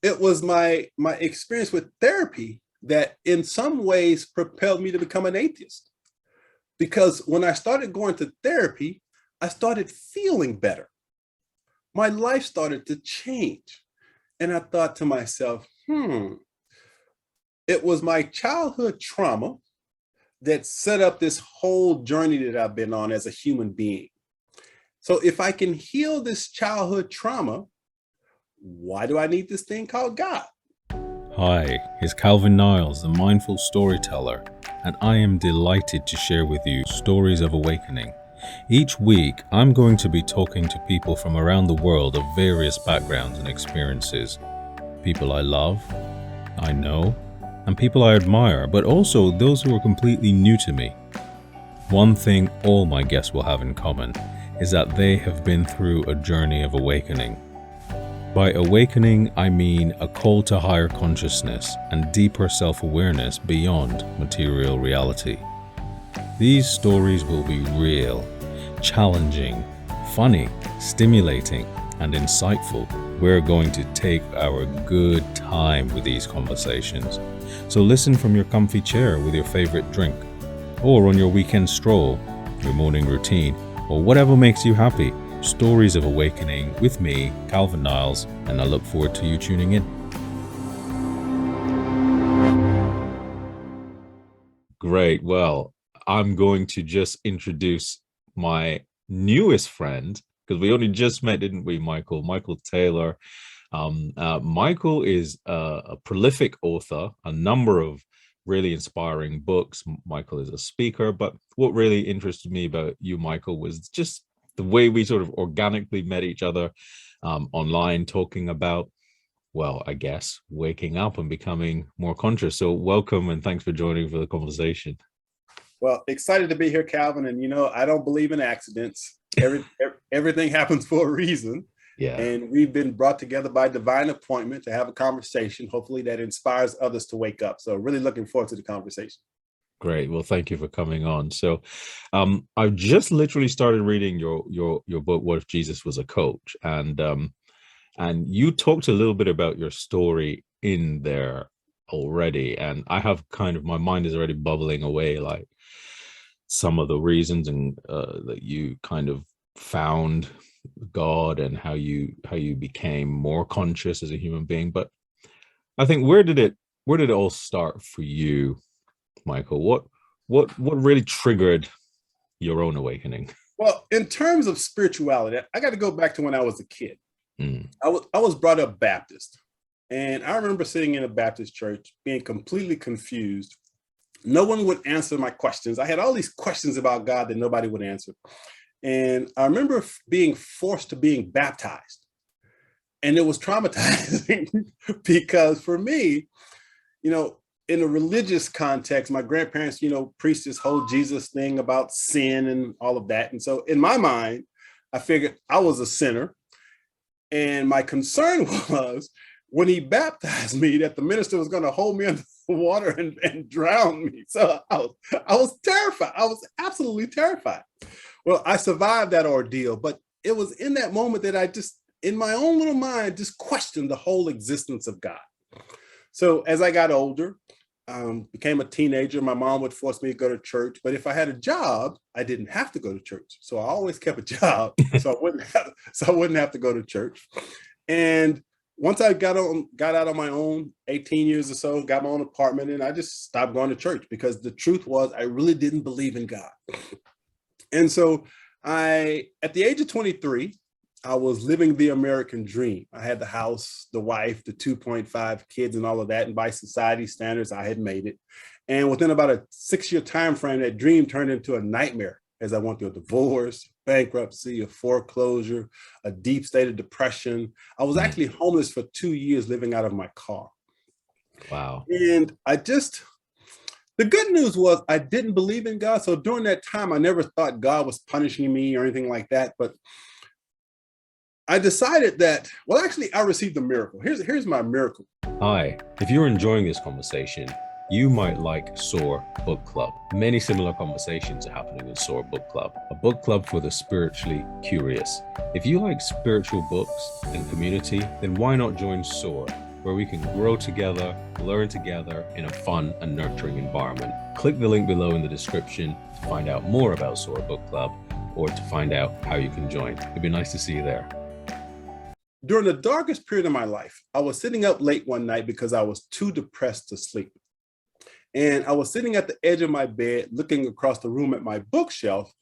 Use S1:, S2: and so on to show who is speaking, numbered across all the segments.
S1: it was my experience with therapy that in some ways propelled me to become an atheist. Because when I started going to therapy, I started feeling better. My life started to change. And I thought to myself, it was my childhood trauma that set up this whole journey that I've been on as a human being. So if I can heal this childhood trauma, why do I need this thing called God?
S2: Hi, it's Calvin Niles, the mindful storyteller, and I am delighted to share with you stories of awakening. Each week, I'm going to be talking to people from around the world of various backgrounds and experiences. People I love, I know, and people I admire, but also those who are completely new to me. One thing all my guests will have in common is that they have been through a journey of awakening. By awakening, I mean a call to higher consciousness and deeper self-awareness beyond material reality. These stories will be real, challenging, funny, stimulating, and insightful. We're going to take our good time with these conversations. So listen from your comfy chair with your favorite drink, or on your weekend stroll, your morning routine, or whatever makes you happy. Stories of awakening with me, Calvin Niles, and I look forward to you tuning in. Great. Well, I'm going to just introduce my newest friend, because we only just met, didn't we, Michael? Michael Taylor. Michael is a prolific author, a number of really inspiring books. Michael is a speaker, but what really interested me about you, Michael, was just the way we sort of organically met each other online, talking about, well, I guess, waking up and becoming more conscious. So welcome and thanks for joining for the conversation.
S1: Well, excited to be here, Calvin. And I don't believe in accidents. Everything happens for a reason.
S2: Yeah.
S1: And we've been brought together by divine appointment to have a conversation, hopefully that inspires others to wake up. So really looking forward to the conversation.
S2: Great. Well, thank you for coming on. So I've just literally started reading your book, What If Jesus Was a Coach? And you talked a little bit about your story in there already. And I have kind of, my mind is already bubbling away, like some of the reasons and that you kind of found God and how you became more conscious as a human being. But I think where did it all start for you, Michael? What really triggered your own awakening?
S1: Well, in terms of spirituality, I got to go back to when I was a kid. I was brought up Baptist, and I remember sitting in a Baptist church being completely confused. No one would answer my questions. I had all these questions about God that nobody would answer. And I remember being forced to being baptized. And it was traumatizing because for me, in a religious context, my grandparents, preached this whole Jesus thing about sin and all of that. And so in my mind, I figured I was a sinner. And my concern was when he baptized me that the minister was going to hold me under the water and drown me. So I was terrified. I was absolutely terrified. Well, I survived that ordeal, but it was in that moment that I just, in my own little mind, just questioned the whole existence of God. So as I got older, became a teenager, my mom would force me to go to church. But if I had a job, I didn't have to go to church. So I always kept a job, so I wouldn't have to go to church. And once I got out on my own, 18 years or so, got my own apartment, and I just stopped going to church because the truth was I really didn't believe in God. And so at the age of 23, I was living the American dream. I had the house, the wife, the 2.5 kids and all of that. And by society standards, I had made it. And within about a 6-year time frame, that dream turned into a nightmare as I went through a divorce, bankruptcy, a foreclosure, a deep state of depression. I was actually homeless for 2 years living out of my car.
S2: Wow.
S1: And the good news was I didn't believe in God. So during that time, I never thought God was punishing me or anything like that. But I decided that, well, actually, I received a miracle. Here's my miracle.
S2: Hi, if you're enjoying this conversation, you might like SOAR Book Club. Many similar conversations are happening in SOAR Book Club, a book club for the spiritually curious. If you like spiritual books and community, then why not join SOAR? where we can grow together, learn together in a fun and nurturing environment. Click the link below in the description to find out more about Soar Book Club or to find out how you can join. It'd be nice to see you there.
S1: During the darkest period of my life, I was sitting up late one night because I was too depressed to sleep. And I was sitting at the edge of my bed, looking across the room at my bookshelf,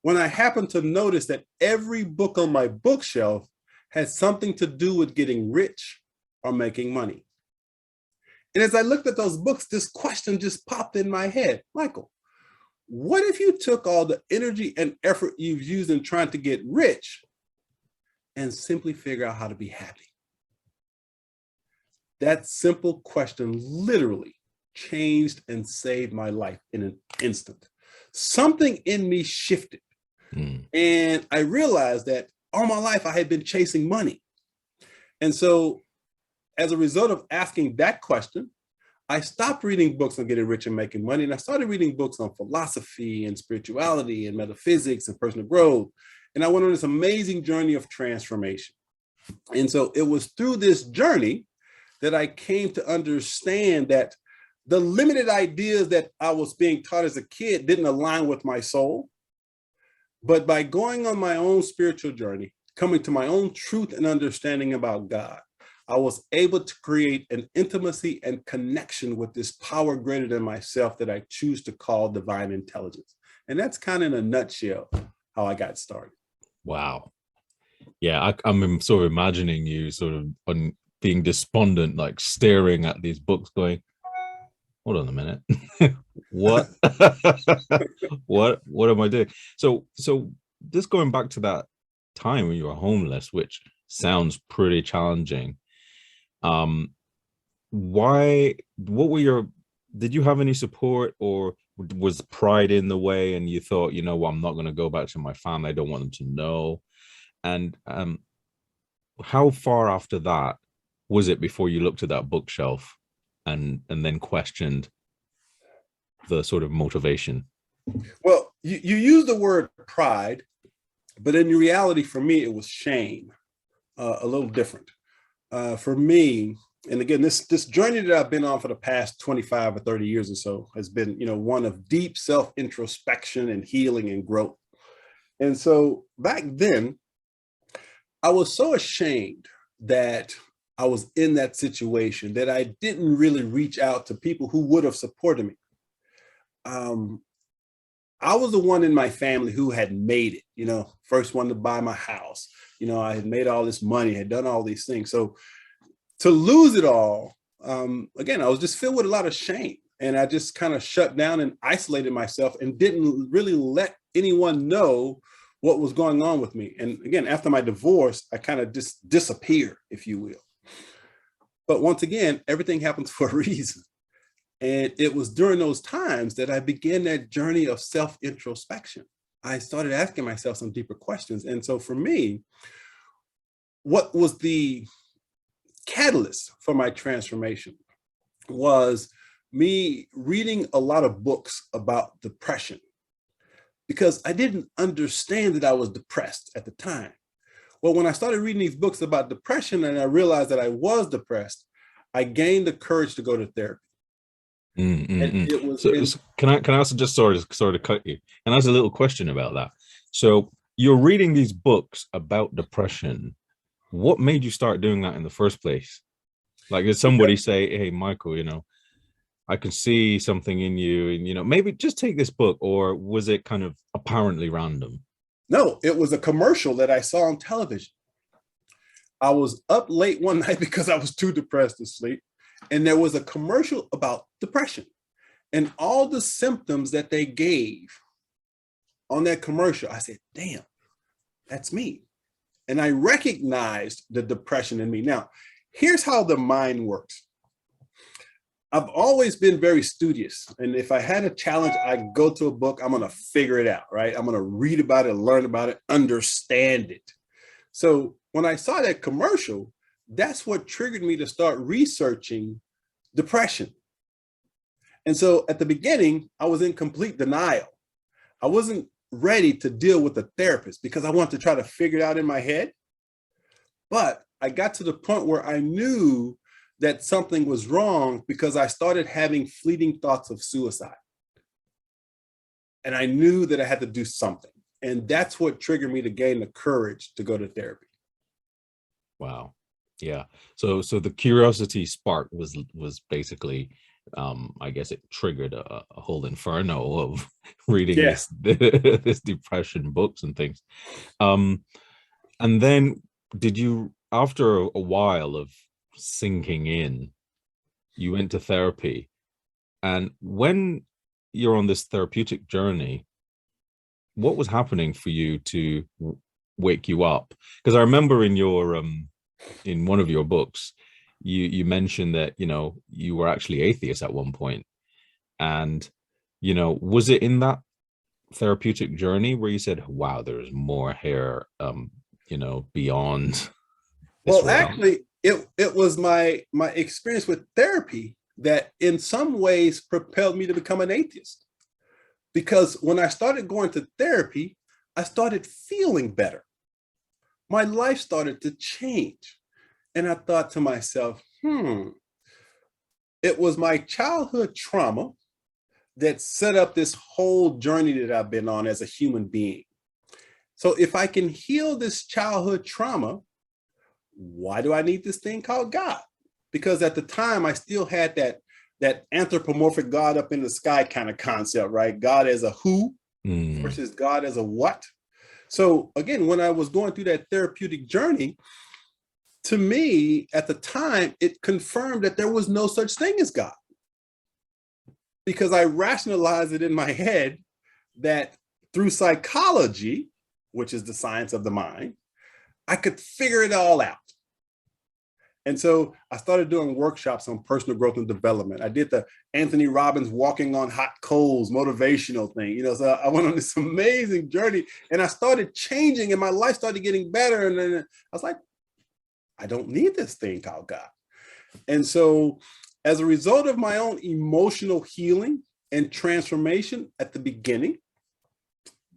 S1: when I happened to notice that every book on my bookshelf had something to do with getting rich or making money. And as I looked at those books, this question just popped in my head. Michael, what if you took all the energy and effort you've used in trying to get rich and simply figure out how to be happy? That simple question literally changed and saved my life in an instant. Something in me shifted. And I realized that all my life I had been chasing money. And so as a result of asking that question, I stopped reading books on getting rich and making money. And I started reading books on philosophy and spirituality and metaphysics and personal growth. And I went on this amazing journey of transformation. And so it was through this journey that I came to understand that the limited ideas that I was being taught as a kid didn't align with my soul. But by going on my own spiritual journey, coming to my own truth and understanding about God, I was able to create an intimacy and connection with this power greater than myself that I choose to call divine intelligence. And that's kind of in a nutshell how I got started.
S2: Wow. Yeah, I'm sort of imagining you sort of being despondent, like staring at these books going, hold on a minute. What? what am I doing? So just going back to that time when you were homeless, which sounds pretty challenging. Did you have any support, or was pride in the way and you thought, you know what, I'm not going to go back to my family, I don't want them to know? And how far after that was it before you looked at that bookshelf and then questioned the sort of motivation?
S1: Well, you use the word pride, but in reality, for me, it was shame, a little different. For me, and again, this journey that I've been on for the past 25 or 30 years or so has been, one of deep self-introspection and healing and growth. And so back then, I was so ashamed that I was in that situation that I didn't really reach out to people who would have supported me. I was the one in my family who had made it, first one to buy my house. I had made all this money, had done all these things. So to lose it all, again, I was just filled with a lot of shame. And I just kind of shut down and isolated myself and didn't really let anyone know what was going on with me. And again, after my divorce, I kind of just disappeared, if you will. But once again, everything happens for a reason. And it was during those times that I began that journey of self-introspection. I started asking myself some deeper questions. And so for me, what was the catalyst for my transformation was me reading a lot of books about depression, because I didn't understand that I was depressed at the time. Well, when I started reading these books about depression and I realized that I was depressed, I gained the courage to go to therapy. And it was
S2: can I also just sort of cut you and ask a little question about that? So you're reading these books about depression. What made you start doing that in the first place? Like, did somebody say, hey, Michael, I can see something in you and, maybe just take this book, or was it kind of apparently random?
S1: No, it was a commercial that I saw on television. I was up late one night because I was too depressed to sleep. And there was a commercial about depression and all the symptoms that they gave on that commercial. I said, damn, that's me. And I recognized the depression in me. Now, here's how the mind works. I've always been very studious. And if I had a challenge, I go to a book, I'm going to figure it out, right? I'm going to read about it, learn about it, understand it. So when I saw that commercial, that's what triggered me to start researching depression. And so at the beginning, I was in complete denial. I wasn't ready to deal with a therapist because I wanted to try to figure it out in my head. But I got to the point where I knew that something was wrong because I started having fleeting thoughts of suicide. And I knew that I had to do something. And that's what triggered me to gain the courage to go to therapy.
S2: Wow. Yeah. So the curiosity spark was basically, I guess it triggered a whole inferno of reading this depression books and things. And then did you, after a while of sinking in, you went to therapy? And when you're on this therapeutic journey, what was happening for you to wake you up? Because I remember in your in one of your books, you mentioned that, you know, you were actually atheist at one point. And, you know, was it in that therapeutic journey where you said, wow, there's more here, you know, beyond this
S1: Well,
S2: realm?
S1: actually, it was my experience with therapy that in some ways propelled me to become an atheist. Because when I started going to therapy, I started feeling better. My life started to change. And I thought to myself, it was my childhood trauma that set up this whole journey that I've been on as a human being. So if I can heal this childhood trauma, why do I need this thing called God? Because at the time I still had that anthropomorphic God up in the sky kind of concept, right? God as a who versus God as a what. So again, when I was going through that therapeutic journey, to me at the time, it confirmed that there was no such thing as God. Because I rationalized it in my head that through psychology, which is the science of the mind, I could figure it all out. And so I started doing workshops on personal growth and development. I did the Anthony Robbins walking on hot coals motivational thing, you know, so I went on this amazing journey and I started changing and my life started getting better. And then I was like, I don't need this thing called God. And so as a result of my own emotional healing and transformation at the beginning,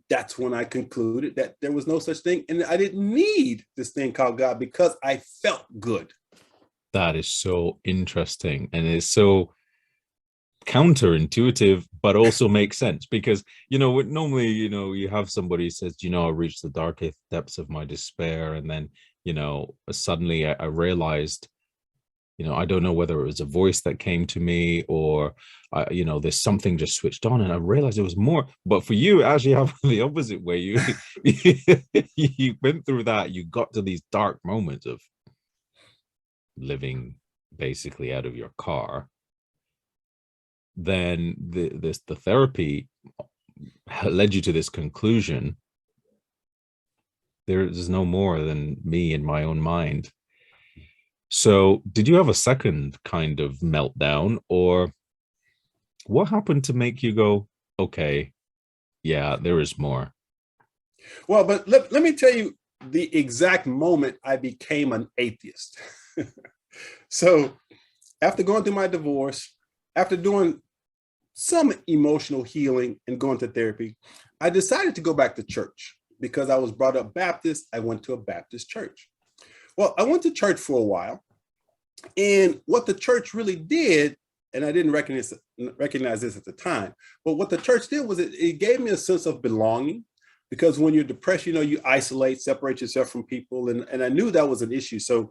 S1: that's when I concluded that there was no such thing. And I didn't need this thing called God because I felt good.
S2: That is so interesting. And it's so counterintuitive, but also makes sense because, you know, normally, you know, you have somebody who says, you know, I reached the darkest depths of my despair. And then, you know, suddenly I realized, you know, I don't know whether it was a voice that came to me or, you know, there's something just switched on and I realized there was more. But for you, actually have the opposite way. You, you went through that, you got to these dark moments of living basically out of your car. Then the therapy led you to this conclusion. There is no more than me in my own mind. So did you have a second kind of meltdown or what happened to make you go, okay, yeah, there is more?
S1: Well, but let me tell you the exact moment I became an atheist. So after going through my divorce, after doing some emotional healing and going to therapy, I decided to go back to church because I was brought up Baptist. I went to a Baptist church. Well, I went to church for a while. And what the church really did, and I didn't recognize this at the time, but what the church did was it gave me a sense of belonging, because when you're depressed, you know, you isolate, separate yourself from people. And I knew that was an issue. So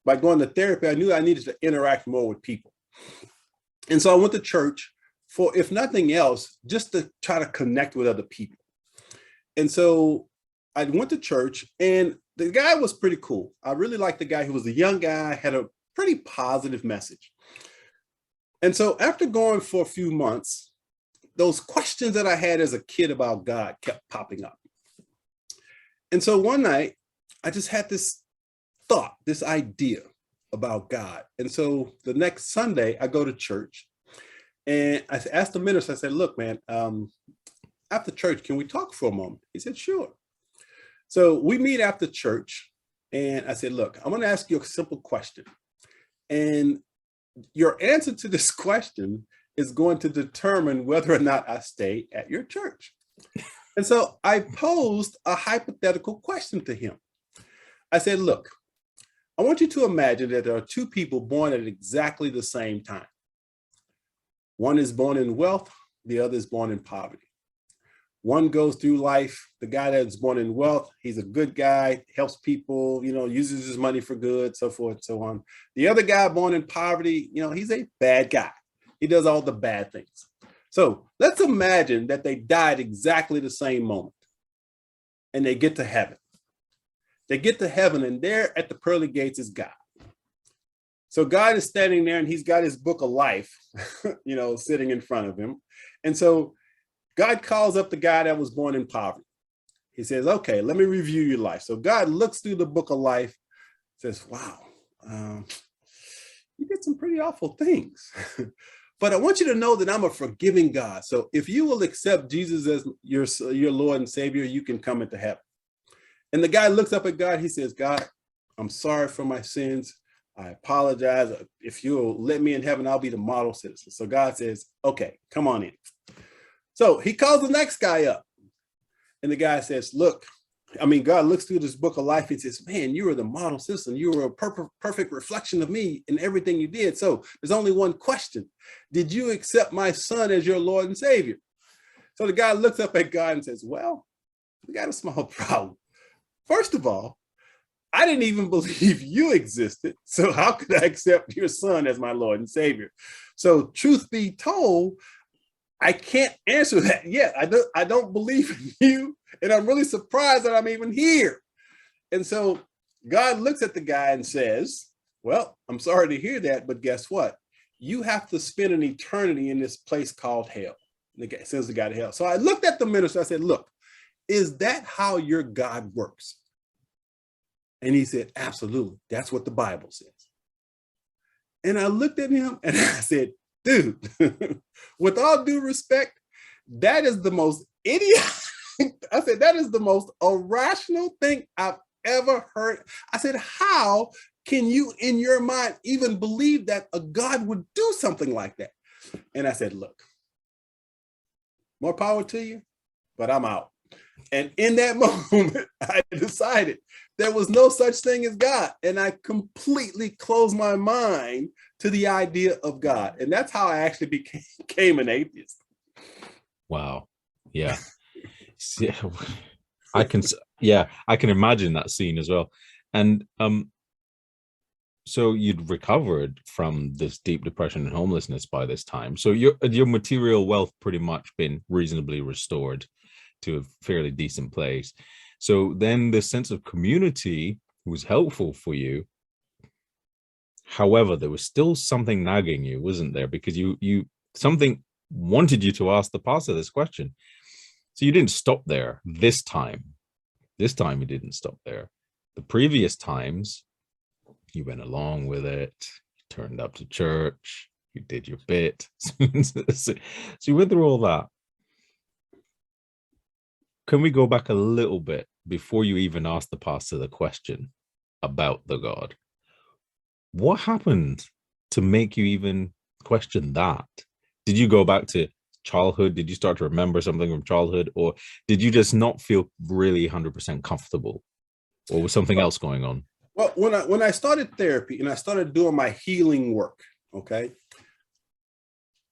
S1: by going to therapy, I knew I needed to interact more with people. And so I went to church for, if nothing else, just to try to connect with other people. And so I went to church and the guy was pretty cool. I really liked the guy. He was a young guy, had a pretty positive message. And so after going for a few months, those questions that I had as a kid about God kept popping up. And so one night I just had this thought, this idea about God. And so the next Sunday I go to church and I asked the minister, I said, look, man, after church, can we talk for a moment? He said, sure. So we meet after church and I said, look, I'm going to ask you a simple question. And your answer to this question is going to determine whether or not I stay at your church. And so I posed a hypothetical question to him. I said, look, I want you to imagine that there are two people born at exactly the same time. One is born in wealth, the other is born in poverty. One goes through life, the guy that's born in wealth, he's a good guy, helps people, uses his money for good, so forth, so on. The other guy born in poverty, he's a bad guy. He does all the bad things. So let's imagine that they died exactly the same moment and they get to heaven. They get to heaven and there at the pearly gates is God. So God is standing there and he's got his book of life, sitting in front of him. And so God calls up the guy that was born in poverty. He says, okay, let me review your life. So God looks through the book of life, says, wow, you did some pretty awful things. But I want you to know that I'm a forgiving God. So if you will accept Jesus as your Lord and Savior, you can come into heaven. And the guy looks up at God. He says, God, I'm sorry for my sins. I apologize. If you'll let me in heaven, I'll be the model citizen. So God says, okay, come on in. So he calls the next guy up. And the guy says, God looks through this book of life and says, man, you were the model citizen. You were a perfect reflection of me in everything you did. So there's only one question. Did you accept my son as your Lord and Savior? So the guy looks up at God and says, well, we got a small problem. First of all, I didn't even believe you existed. So how could I accept your son as my Lord and Savior? So truth be told, I can't answer that yet. I don't believe in you. And I'm really surprised that I'm even here. And so God looks at the guy and says, well, I'm sorry to hear that, but guess what? You have to spend an eternity in this place called hell. And the guy sends the guy to hell. So I looked at the minister. I said, look, is that how your God works? And he said, absolutely. That's what the Bible says. And I looked at him and I said, dude, with all due respect, that is the most I said, that is the most irrational thing I've ever heard. I said, how can you in your mind even believe that a God would do something like that? And I said, look, more power to you, but I'm out. And in that moment, I decided there was no such thing as God. And I completely closed my mind to the idea of God. And that's how I actually became an atheist.
S2: Wow. Yeah. I can imagine that scene as well. And so you'd recovered from this deep depression and homelessness by this time. So your material wealth pretty much been reasonably restored to a fairly decent place. So then the sense of community was helpful for you. However, there was still something nagging you, wasn't there? Because something wanted you to ask the pastor this question. So you didn't stop there this time. This time you didn't stop there. The previous times, you went along with it, you turned up to church, you did your bit. So you went through all that. Can we go back a little bit before you even asked the pastor the question about the God? What happened to make you even question that? Did you go back to childhood? Did you start to remember something from childhood? Or did you just not feel really 100% comfortable? Or was something else going on?
S1: Well, when I started therapy and I started doing my healing work, okay,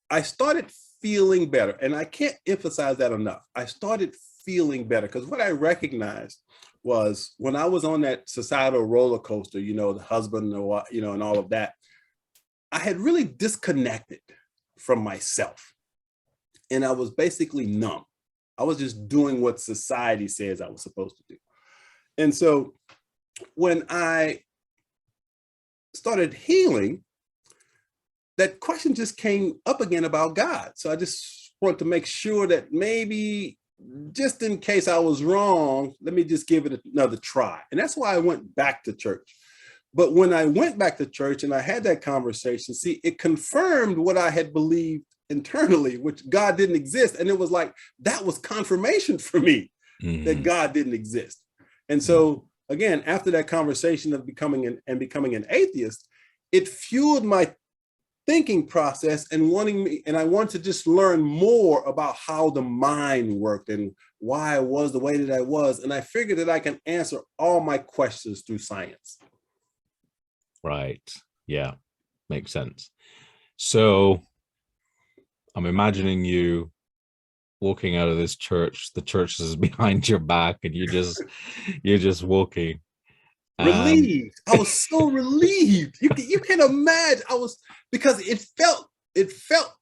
S1: I started feeling better. And I can't emphasize that enough. I started feeling better because what I recognized was when I was on that societal roller coaster, the husband, and all of that, I had really disconnected from myself. And I was basically numb. I was just doing what society says I was supposed to do. And so when I started healing, that question just came up again about God. So I just wanted to make sure that maybe just in case I was wrong, let me just give it another try. And that's why I went back to church. But when I went back to church and I had that conversation, see, it confirmed what I had believed internally, which God didn't exist. And it was like, that was confirmation for me that God didn't exist. And so again, after that conversation of becoming an atheist, it fueled my thinking process and I wanted to just learn more about how the mind worked and why I was the way that I was. And I figured that I can answer all my questions through science.
S2: Right. Yeah. Makes sense. So I'm imagining you walking out of this church. The church is behind your back, and you're just walking. Um,
S1: Relieved. I was so relieved. You can imagine. I was, because it felt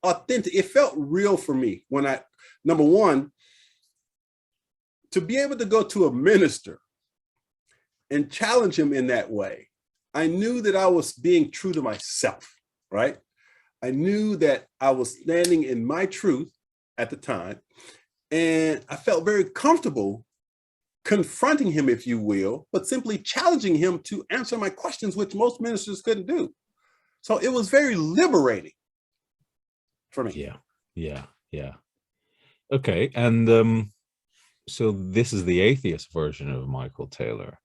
S1: authentic. It felt real for me when number one, to be able to go to a minister and challenge him in that way. I knew that I was being true to myself, right? I knew that I was standing in my truth at the time, and I felt very comfortable confronting him, if you will, but simply challenging him to answer my questions, which most ministers couldn't do. So it was very liberating for me.
S2: Yeah. Okay. And so this is the atheist version of Michael Taylor,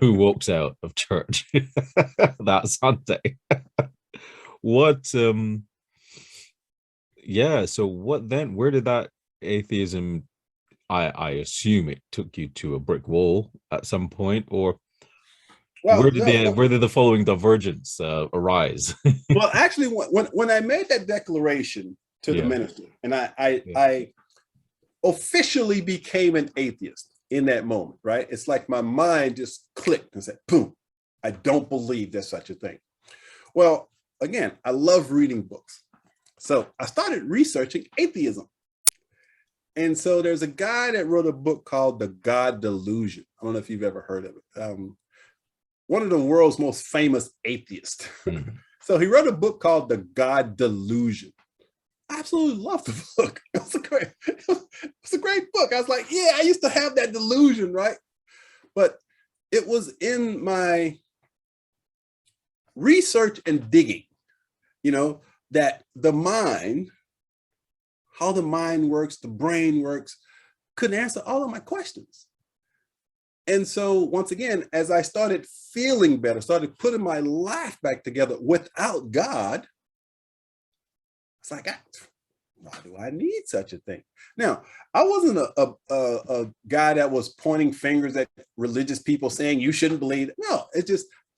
S2: who walks out of church that Sunday. What yeah, so what then? Where did that atheism, I assume it took you to a brick wall at some point, or
S1: Well, no,
S2: where did the following divergence arise?
S1: well, actually, when I made that declaration to the minister, and I officially became an atheist in that moment, right? It's like my mind just clicked and said, boom, I don't believe there's such a thing. Well, again, I love reading books. So I started researching atheism. And so there's a guy that wrote a book called The God Delusion. I don't know if you've ever heard of it. One of the world's most famous atheists. So he wrote a book called The God Delusion. I absolutely loved the book. It was a great book. I was like, yeah, I used to have that delusion, right? But it was in my research and digging, that the mind, how the mind works, the brain works, couldn't answer all of my questions. And so once again, as I started feeling better, started putting my life back together without God, it's like, why do I need such a thing? Now, I wasn't a guy that was pointing fingers at religious people saying you shouldn't believe. No,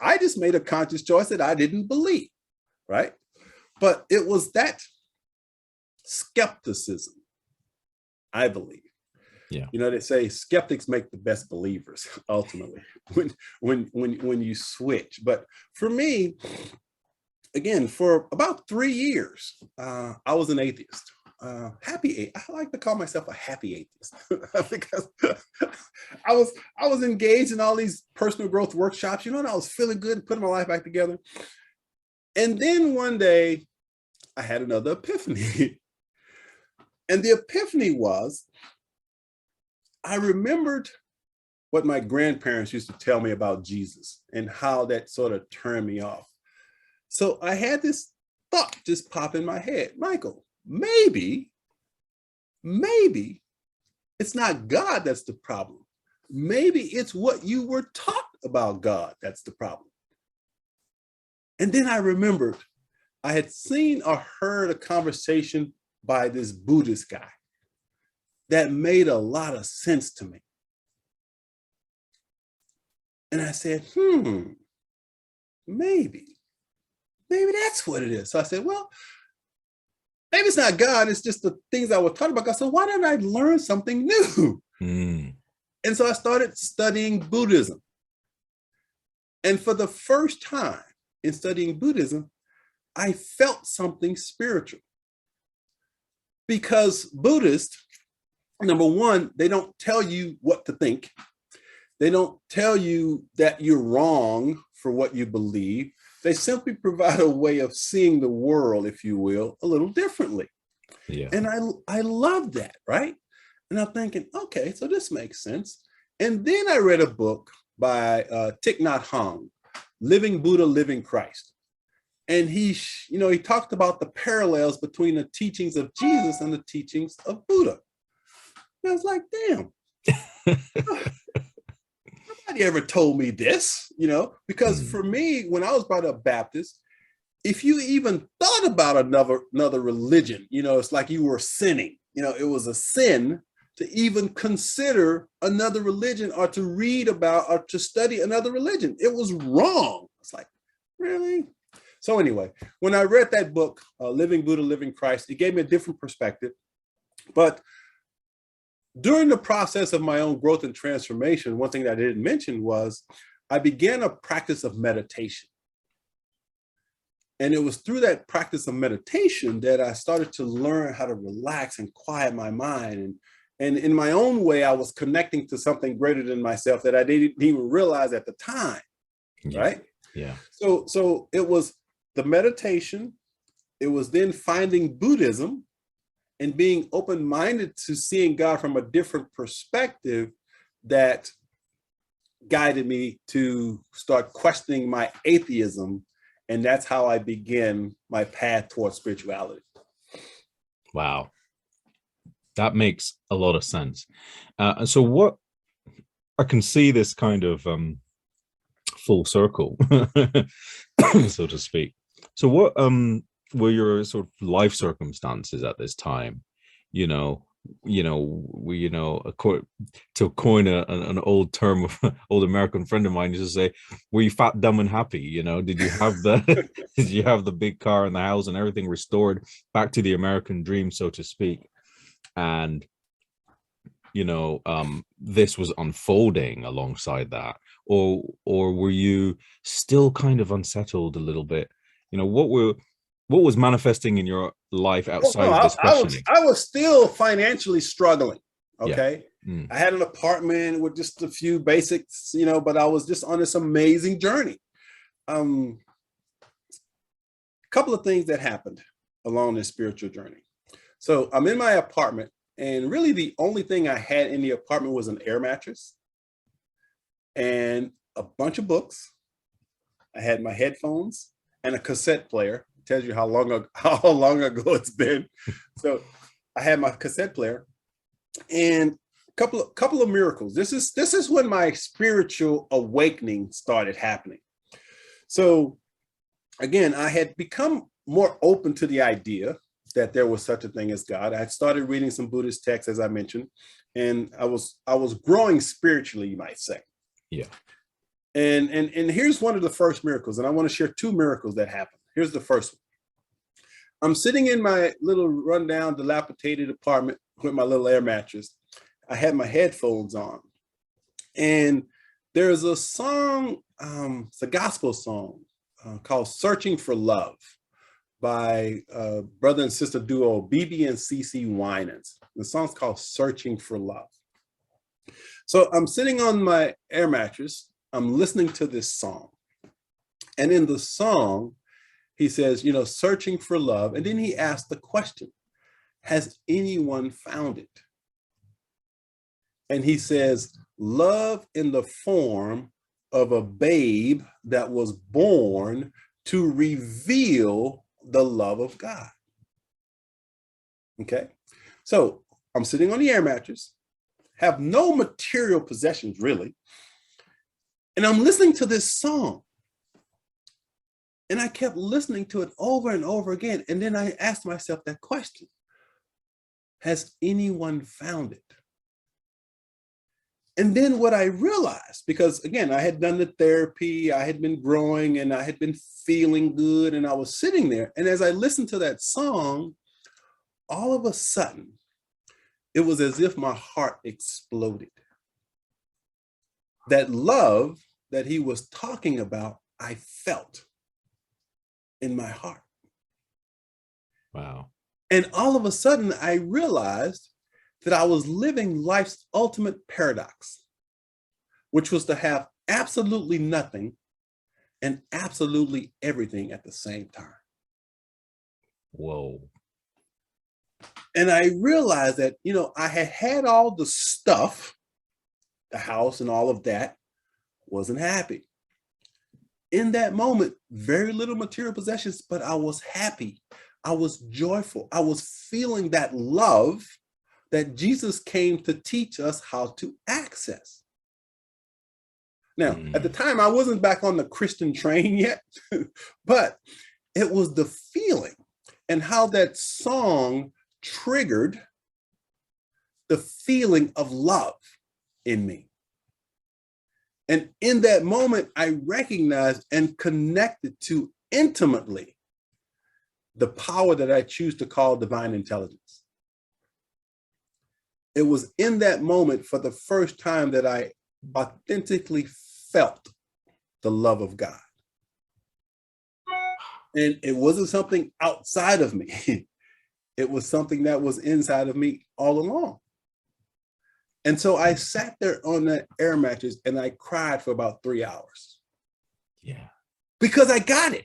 S1: I just made a conscious choice that I didn't believe, right? But it was that skepticism, I believe.
S2: Yeah.
S1: They say skeptics make the best believers ultimately when you switch. But for me, again, for about 3 years, I was an atheist. I like to call myself a happy atheist because I was engaged in all these personal growth workshops, and I was feeling good and putting my life back together. And then one day I had another epiphany. And the epiphany was, I remembered what my grandparents used to tell me about Jesus and how that sort of turned me off. So I had this thought just pop in my head. Michael, maybe it's not God that's the problem. Maybe it's what you were taught about God that's the problem. And then I remembered I had seen or heard a conversation by this Buddhist guy that made a lot of sense to me. And I said, maybe that's what it is. So I said, well, maybe it's not God, it's just the things I was taught about God. So why didn't I learn something new? And so I started studying Buddhism. And for the first time in studying Buddhism, I felt something spiritual. Because Buddhists, number one, they don't tell you what to think. They don't tell you that you're wrong for what you believe. They simply provide a way of seeing the world, if you will, a little differently.
S2: Yeah.
S1: And I love that, right? And I'm thinking, okay, so this makes sense. And then I read a book by Thich Nhat Hanh, Living Buddha, Living Christ. And he talked about the parallels between the teachings of Jesus and the teachings of Buddha. And I was like, damn, nobody ever told me this, because for me, when I was brought up Baptist, if you even thought about another religion, it's like you were sinning. It was a sin to even consider another religion or to read about or to study another religion. It was wrong. It's like, Really? So anyway, when I read that book, Living Buddha, Living Christ, it gave me a different perspective. But during the process of my own growth and transformation, one thing that I didn't mention was I began a practice of meditation. And it was through that practice of meditation that I started to learn how to relax and quiet my mind. And in my own way, I was connecting to something greater than myself that I didn't even realize at the time,
S2: Yeah.
S1: right?
S2: Yeah.
S1: So it was the meditation. It was then finding Buddhism and being open-minded to seeing God from a different perspective that guided me to start questioning my atheism. And that's how I began my path towards spirituality.
S2: Wow. That makes a lot of sense. So what, I can see this kind of full circle, so to speak. So what were your sort of life circumstances at this time? To coin an old term of old American friend of mine used to say, were you fat, dumb, and happy? Did you have the did you have the big car and the house and everything restored back to the American dream, so to speak? And this was unfolding alongside that, or were you still kind of unsettled a little bit? What was manifesting in your life outside of this questioning?
S1: I was still financially struggling. Okay.
S2: Yeah.
S1: I had an apartment with just a few basics, but I was just on this amazing journey. A couple of things that happened along this spiritual journey. So I'm in my apartment, and really the only thing I had in the apartment was an air mattress and a bunch of books. I had my headphones and a cassette player. Tells you how long ago it's been. So I had my cassette player and a couple of miracles. This is when my spiritual awakening started happening. So again, I had become more open to the idea that there was such a thing as God. I had started reading some Buddhist texts, as I mentioned, and I was growing spiritually, you might say.
S2: Yeah.
S1: And here's one of the first miracles, and I want to share two miracles that happened. Here's the first one. I'm sitting in my little rundown, dilapidated apartment with my little air mattress. I had my headphones on, and there's a song, it's a gospel song called "Searching for Love" by brother and sister duo BB and CC Winans. The song's called "Searching for Love." So I'm sitting on my air mattress. I'm listening to this song, and in the song, he says, searching for love. And then he asked the question, has anyone found it? And he says, love in the form of a babe that was born to reveal the love of God. Okay. So I'm sitting on the air mattress, have no material possessions really. And I'm listening to this song. And I kept listening to it over and over again. And then I asked myself that question, has anyone found it? And then what I realized, because again, I had done the therapy, I had been growing and I had been feeling good, and I was sitting there. And as I listened to that song, all of a sudden, it was as if my heart exploded. That love that he was talking about, I felt in my heart.
S2: Wow.
S1: And all of a sudden, I realized that I was living life's ultimate paradox, which was to have absolutely nothing and absolutely everything at the same time.
S2: Whoa.
S1: And I realized that, I had all the stuff, the house and all of that, wasn't happy. In that moment, very little material possessions, but I was happy. I was joyful. I was feeling that love that Jesus came to teach us how to access. Now, at the time, I wasn't back on the Christian train yet, but it was the feeling and how that song triggered the feeling of love in me. And in that moment, I recognized and connected to intimately the power that I choose to call divine intelligence. It was in that moment for the first time that I authentically felt the love of God. And it wasn't something outside of me. It was something that was inside of me all along. And so I sat there on that air mattress and I cried for about 3 hours.
S2: Yeah.
S1: Because I got it.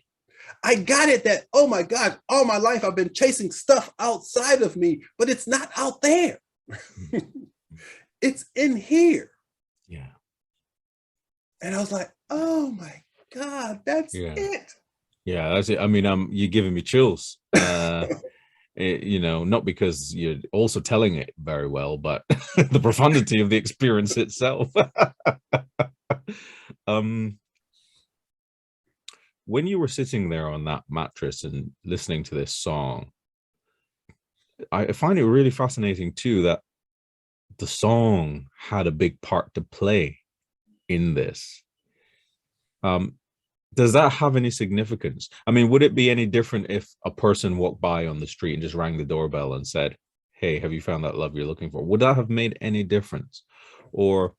S1: I got it that, oh my God, all my life I've been chasing stuff outside of me, but it's not out there. It's in here.
S2: Yeah.
S1: And I was like, oh my God, that's it.
S2: Yeah, that's it. I mean, you're giving me chills. You know, not because you're also telling it very well, but the profundity of the experience itself. When you were sitting there on that mattress and listening to this song, I find it really fascinating too that the song had a big part to play in this. Does that have any significance? I mean, would it be any different if a person walked by on the street and just rang the doorbell and said, hey, have you found that love you're looking for? Would that have made any difference? Or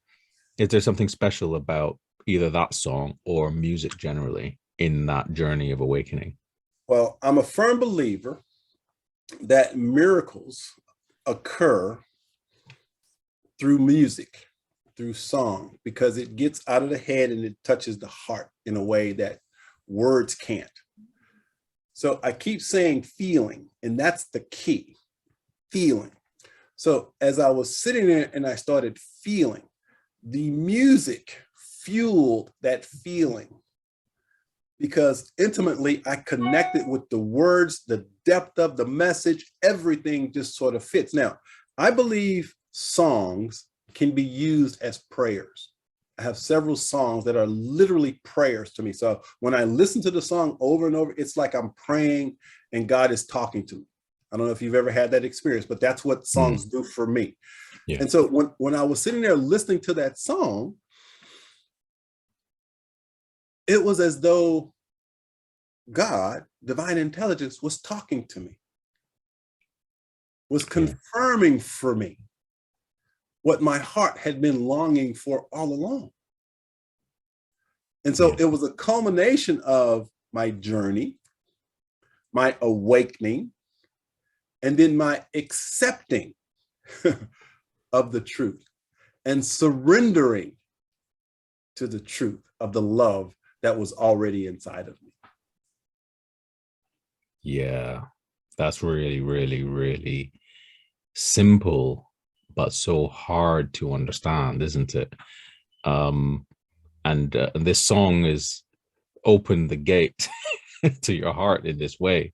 S2: is there something special about either that song or music generally in that journey of awakening?
S1: Well, I'm a firm believer that miracles occur through music, through song, because it gets out of the head and it touches the heart in a way that words can't. So I keep saying feeling, and that's the key, feeling. So as I was sitting there and I started feeling, the music fueled that feeling, because intimately I connected with the words, the depth of the message, everything just sort of fits. Now, I believe songs can be used as prayers. I have several songs that are literally prayers to me. So when I listen to the song over and over, it's like I'm praying and God is talking to me. I don't know if you've ever had that experience, but that's what songs do for me. Yeah. And so when I was sitting there listening to that song, it was as though God, divine intelligence, was talking to me, was confirming for me what my heart had been longing for all along. And so it was a culmination of my journey, my awakening, and then my accepting of the truth and surrendering to the truth of the love that was already inside of me.
S2: Yeah, that's really, really, really simple, but so hard to understand, isn't it? And this song is opened the gate to your heart in this way.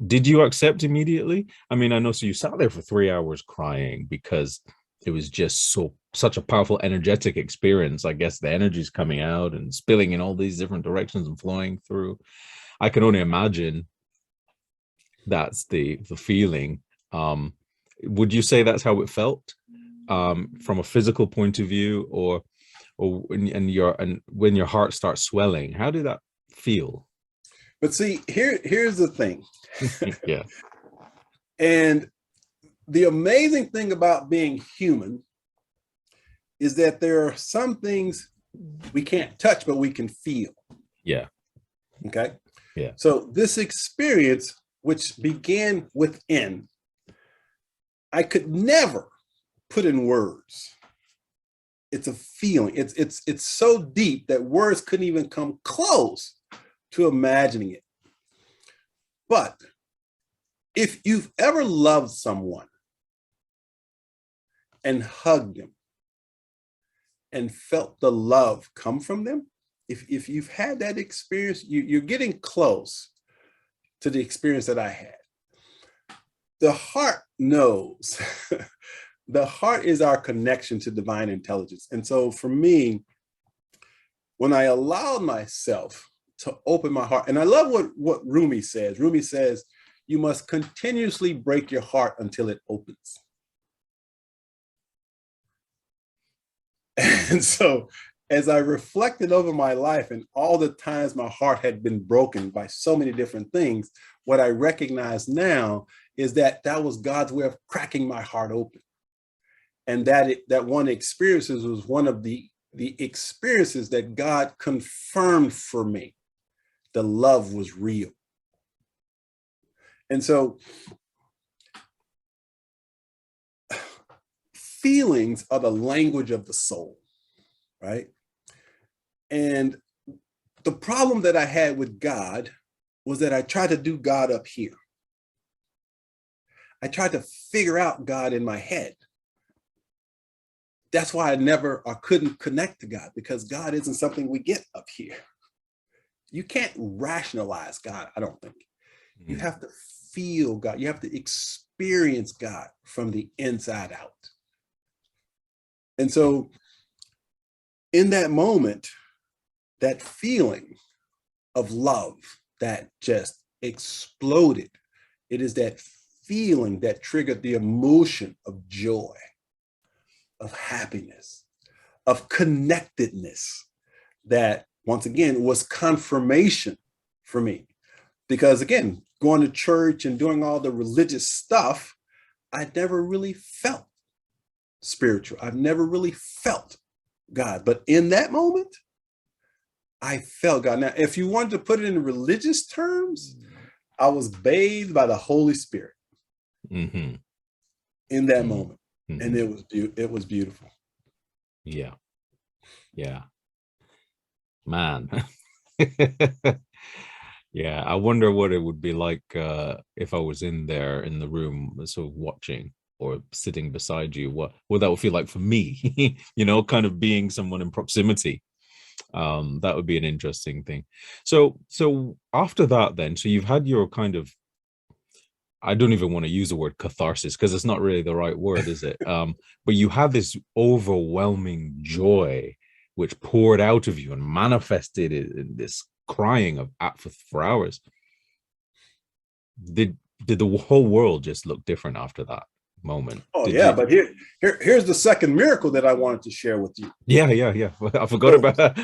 S2: Did you accept immediately? I mean, I know, so you sat there for 3 hours crying because it was just such a powerful, energetic experience. I guess the energy's coming out and spilling in all these different directions and flowing through. I can only imagine that's the feeling. Would you say that's how it felt from a physical point of view, or when your heart starts swelling? How did that feel?
S1: But see, here's the thing.
S2: Yeah.
S1: And the amazing thing about being human is that there are some things we can't touch, but we can feel.
S2: Yeah.
S1: Okay.
S2: Yeah.
S1: So this experience, which began within, I could never put in words. It's a feeling. It's so deep that words couldn't even come close to imagining it. But if you've ever loved someone and hugged them and felt the love come from them, if you've had that experience, you're getting close to the experience that I had. The heart knows. The heart is our connection to divine intelligence. And so for me, when I allowed myself to open my heart, and I love what Rumi says. Rumi says, you must continuously break your heart until it opens. And so as I reflected over my life and all the times my heart had been broken by so many different things, what I recognize now is that that was God's way of cracking my heart open. And that one experiences was one of the experiences that God confirmed for me. The love was real. And so feelings are the language of the soul, right? And the problem that I had with God was that I tried to do God up here. I tried to figure out God in my head. That's why I couldn't connect to God, because God isn't something we get up here. You can't rationalize God, I don't think. You have to feel God. You have to experience God from the inside out. And so in that moment, that feeling of love that just exploded, it is that feeling that triggered the emotion of joy, of happiness, of connectedness, that once again was confirmation for me. Because again, going to church and doing all the religious stuff, I never really felt spiritual. I've never really felt God. But in that moment, I felt God. Now, if you wanted to put it in religious terms, I was bathed by the Holy Spirit in that moment. And it was beautiful.
S2: Yeah. Yeah. Man. Yeah, I wonder what it would be like if I was in there in the room, sort of watching or sitting beside you. What that would feel like for me, kind of being someone in proximity. That would be an interesting thing. So after that, then, so you've had your kind of, I don't even want to use the word catharsis because it's not really the right word, is it? But you had this overwhelming joy which poured out of you and manifested in this crying for hours. Did the whole world just look different after that moment?
S1: Oh, but here's the second miracle that I wanted to share with you.
S2: Yeah. I forgot about that.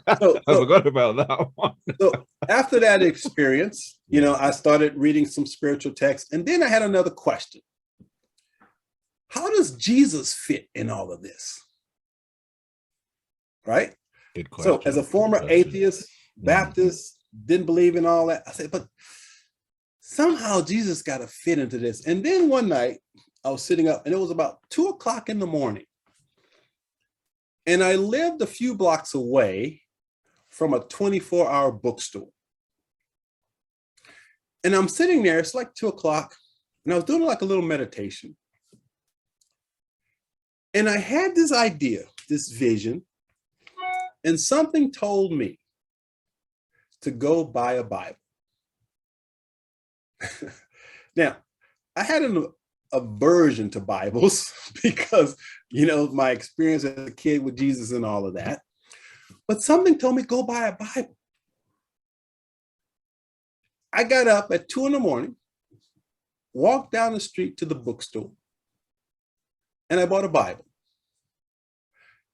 S2: I forgot about that one.
S1: So after that experience, I started reading some spiritual texts, and then I had another question. How does Jesus fit in all of this? Right?
S2: Good question.
S1: So as a former atheist, Baptist, didn't believe in all that, I said, but somehow Jesus got to fit into this. And then one night I was sitting up, and it was about 2:00 in the morning. And I lived a few blocks away from a 24-hour bookstore. And I'm sitting there, it's like 2:00, and I was doing like a little meditation. And I had this idea, this vision, and something told me to go buy a Bible. Now, I had an aversion to Bibles because, my experience as a kid with Jesus and all of that. But something told me, go buy a Bible. I got up at 2 a.m, walked down the street to the bookstore, and I bought a Bible.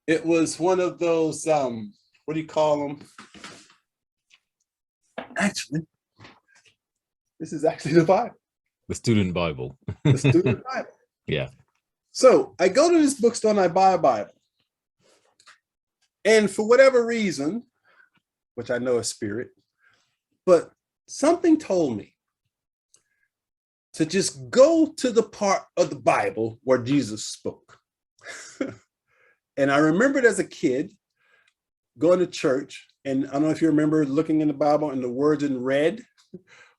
S1: It was one of those, what do you call them? Actually, this is actually the Bible.
S2: The student Bible.
S1: The student Bible.
S2: Yeah.
S1: So I go to this bookstore and I buy a Bible. And for whatever reason, which I know is spirit, but something told me to just go to the part of the Bible where Jesus spoke. And I remembered as a kid going to church, and I don't know if you remember looking in the Bible and the words in red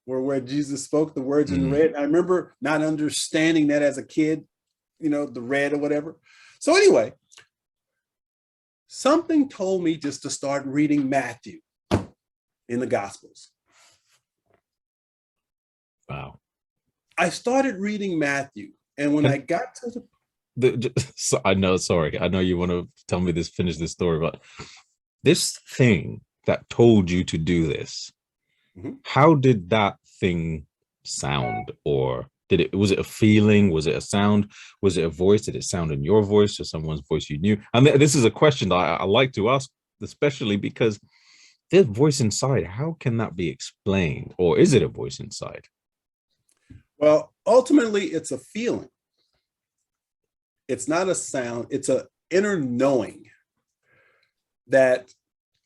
S1: were where Jesus spoke, the words in red. I remember not understanding that as a kid, the red or whatever. So anyway, something told me just to start reading Matthew in the Gospels.
S2: Wow.
S1: I started reading Matthew, and when I got to the
S2: I know you want to tell me finish this story, but this thing that told you to do this, how did that thing sound or Was it a feeling? Was it a sound? Was it a voice? Did it sound in your voice or someone's voice you knew? And this is a question that I like to ask, especially because there's voice inside. How can that be explained? Or is it a voice inside?
S1: Well, ultimately, it's a feeling. It's not a sound. It's an inner knowing that,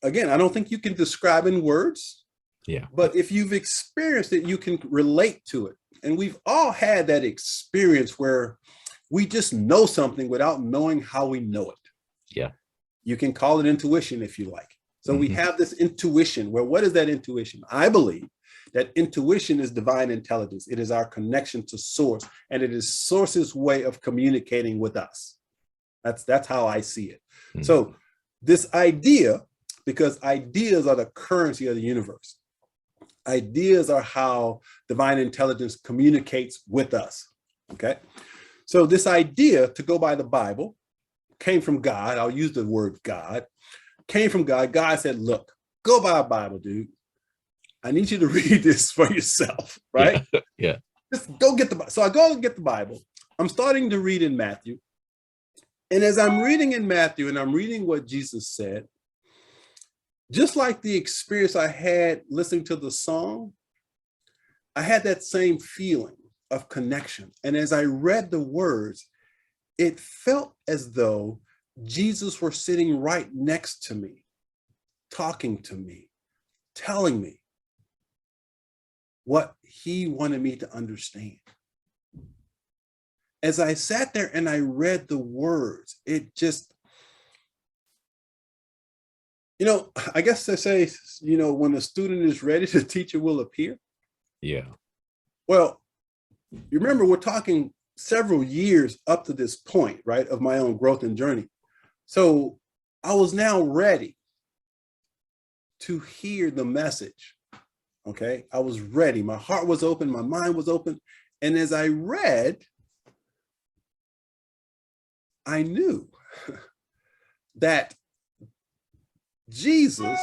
S1: again, I don't think you can describe in words.
S2: Yeah.
S1: But if you've experienced it, you can relate to it. And we've all had that experience where we just know something without knowing how we know it.
S2: Yeah.
S1: You can call it intuition if you like. So we have this intuition where, what is that intuition? I believe that intuition is divine intelligence. It is our connection to source, and it is source's way of communicating with us. That's how I see it. So this idea, because ideas are the currency of the universe. Ideas are how divine intelligence communicates with us, okay? So this idea, to go by the Bible, came from God. I'll use the word God. Came from God. God said, look, go by a Bible, dude. I need you to read this for yourself, right?
S2: Yeah.
S1: Just go get the Bible. So I go and get the Bible. I'm starting to read in Matthew. And as I'm reading in Matthew and I'm reading what Jesus said, just like the experience I had listening to the song, I had that same feeling of connection. And as I read the words, it felt as though Jesus were sitting right next to me, talking to me, telling me what he wanted me to understand. As I sat there and I read the words, it just, I guess they say, when the student is ready, the teacher will appear.
S2: Yeah.
S1: Well, you remember, we're talking several years up to this point, right, of my own growth and journey. So I was now ready to hear the message. Okay. I was ready. My heart was open. My mind was open. And as I read, I knew that Jesus,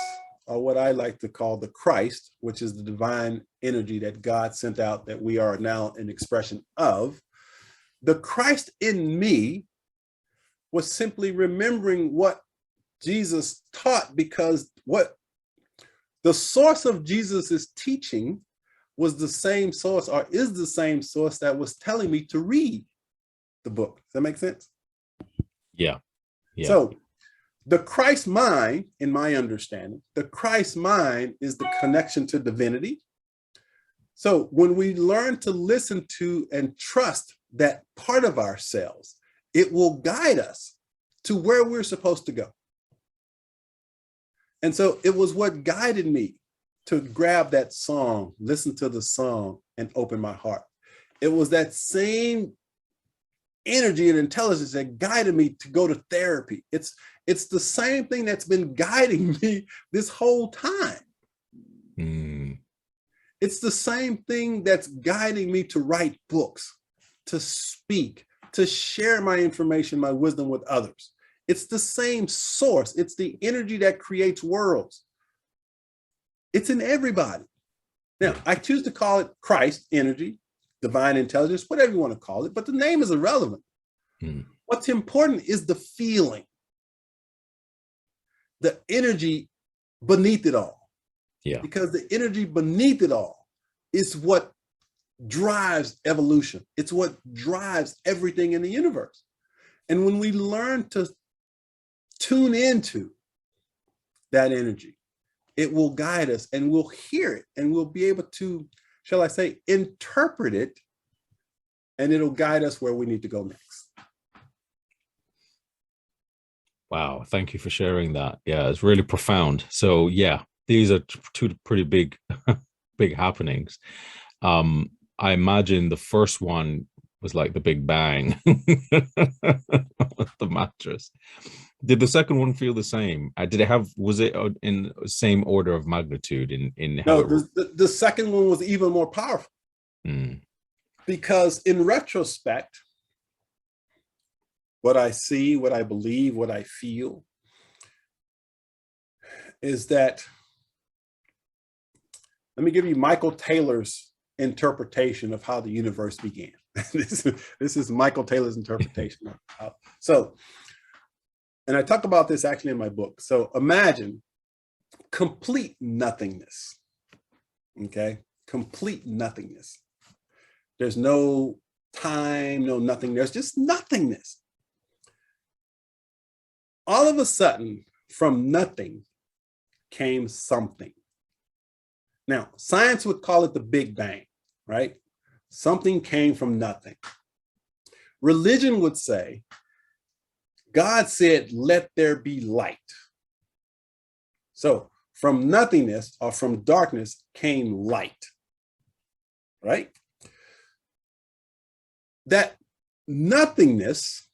S1: or what I like to call the Christ, which is the divine energy that God sent out, that we are now an expression of, the Christ in me was simply remembering what Jesus taught, because what the source of Jesus's teaching was the same source, or is the same source, that was telling me to read the book. Does that make sense?
S2: Yeah. Yeah.
S1: So the Christ mind, in my understanding, the Christ mind is the connection to divinity. So when we learn to listen to and trust that part of ourselves, it will guide us to where we're supposed to go. And so it was what guided me to grab that song, listen to the song, and open my heart. It was that same energy and intelligence that guided me to go to therapy. It's the same thing that's been guiding me this whole time. It's the same thing that's guiding me to write books, to speak, to share my information, my wisdom with others. It's the same source. It's the energy that creates worlds. It's in everybody. Now, I choose to call it Christ energy, divine intelligence, whatever you want to call it, but the name is irrelevant. What's important is the feeling, the energy beneath it all. Yeah. Because the energy beneath it all is what drives evolution. It's what drives everything in the universe. And when we learn to tune into that energy, it will guide us, and we'll hear it, and we'll be able to, shall I say, interpret it, and it'll guide us where we need to go next.
S2: Wow. Thank you for sharing that. Yeah, it's really profound. So yeah, these are two pretty big, big happenings. I imagine the first one was like the Big Bang, the mattress. Did the second one feel the same? Was it in the same order of magnitude in how?
S1: No, the second one was even more powerful. Because in retrospect, what I see, what I believe, what I feel is that, let me give you Michael Taylor's interpretation of how the universe began. This is Michael Taylor's interpretation. And I talk about this actually in my book. So imagine complete nothingness. Okay, complete nothingness. There's no time, no nothing. There's just nothingness. All of a sudden, from nothing came something. Now, science would call it the Big Bang, right? Something came from nothing. Religion would say, God said, let there be light. So from nothingness or from darkness came light, right? That nothingness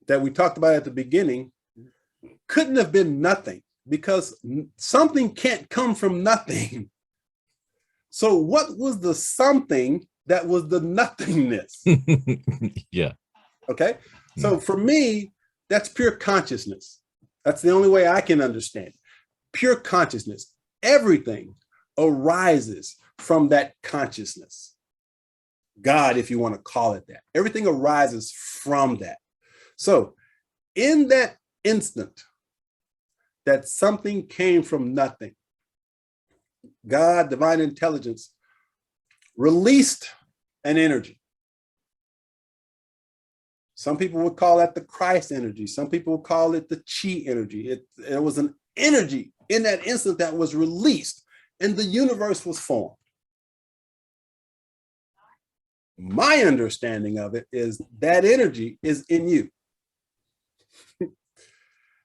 S1: that we talked about at the beginning couldn't have been nothing, because something can't come from nothing. So what was the something that was the nothingness?
S2: Yeah.
S1: Okay. So for me, that's pure consciousness. That's the only way I can understand it. Pure consciousness. Everything arises from that consciousness. God, if you want to call it that. Everything arises from that. So in that instant that something came from nothing, God, divine intelligence, released an energy. Some people would call that the Christ energy. Some people would call it the chi energy. It was an energy in that instant that was released, and the universe was formed. My understanding of it is that energy is in you.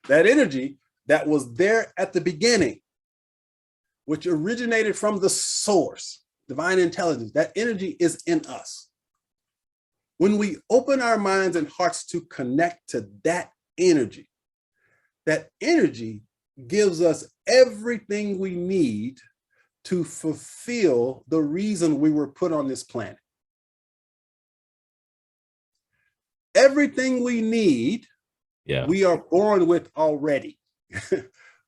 S1: That energy that was there at the beginning, which originated from the source, divine intelligence, that energy is in us. When we open our minds and hearts to connect to that energy gives us everything we need to fulfill the reason we were put on this planet. Everything we need, we are born with already.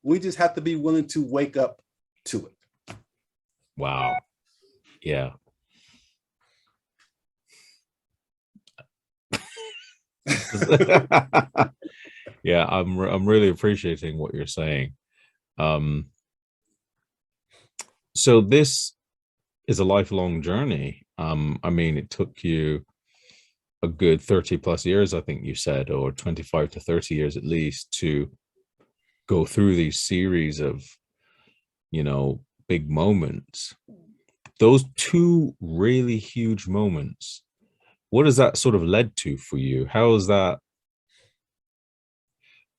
S1: We just have to be willing to wake up to it.
S2: Wow. Yeah. Yeah, I'm really appreciating what you're saying. So this is a lifelong journey. I mean, it took you a good 30 plus years, I think you said, or 25 to 30 years at least, to go through these series of, big moments. Those two really huge moments, what has that sort of led to for you? How is that?